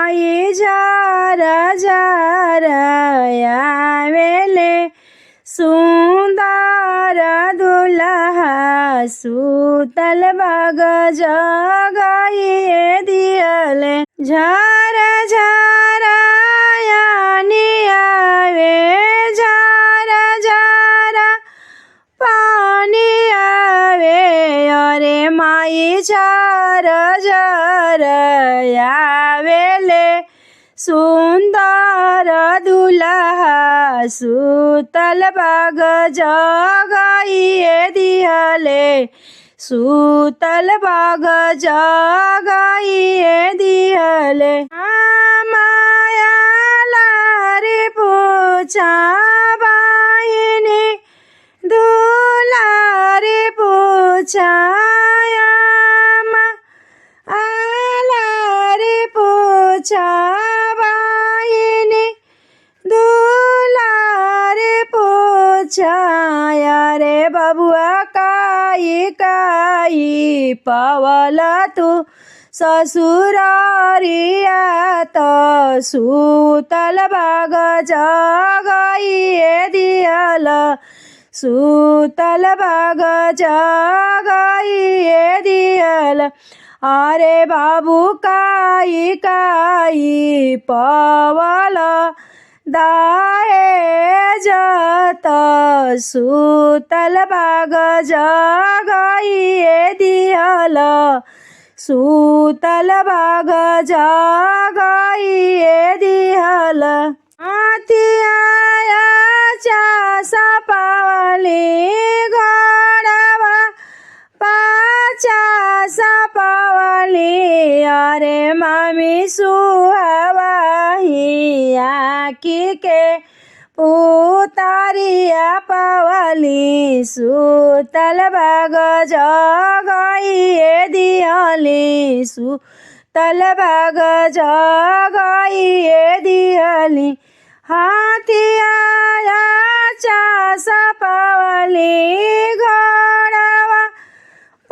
माई झरा झरा आवेले सुंदर दुल्हा सुतल बाग जगाइए दियले झरा झरा यानी आवे झरा झरा पानी आवे अरे माई झरा झरा आवेले सुंदर दुल्हा सुतल बाग जगाइए दियले सुतल बाग जगाइए दियले माया लारी पूछा बाहिनी दुलारी पूछा आलारी पूछा बाहिनी दुलारी पूछा रे बबुआ काई काई पवला तू ससुरारिया तो सुतल बाग जगाइए दियल सुतल बाग जगाइए दियल अरे बाबू काई काई पवल दाए जत सुतल बाग जगाइए दियल सुतल बाग जगाइए दियल आतिया चासा पावली घोड़ावा पाचासा पावली अरे मामी सुहावाही आखी के पुतारिया पावली सुतल बाग जगाइए दियली सुतल बाग जगाइए दियली हाथिया चासा पावली घोड़ावा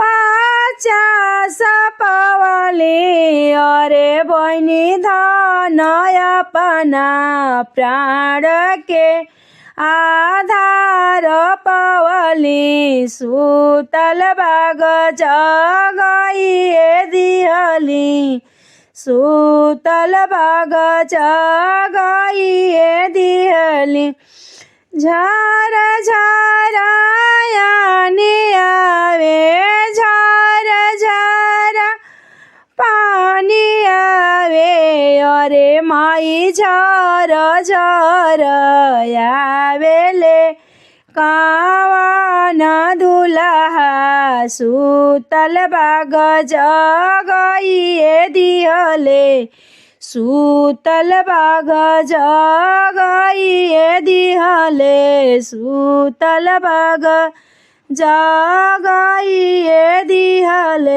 पाचासा पावली अरे बहिनी धन अपना प्राण के आधार पावली सुतल बाग जगाइए दियली सुतल बाग जगाइए दियली झरा झरा यानी आवे झरा झरा पानी आवे अरे माई झरा झरा आवेले कावन दुल्हा सुतल बाग जगाइए दियले सुतल बाग जगाइए दियले सुतल बाग जगाइए दियले।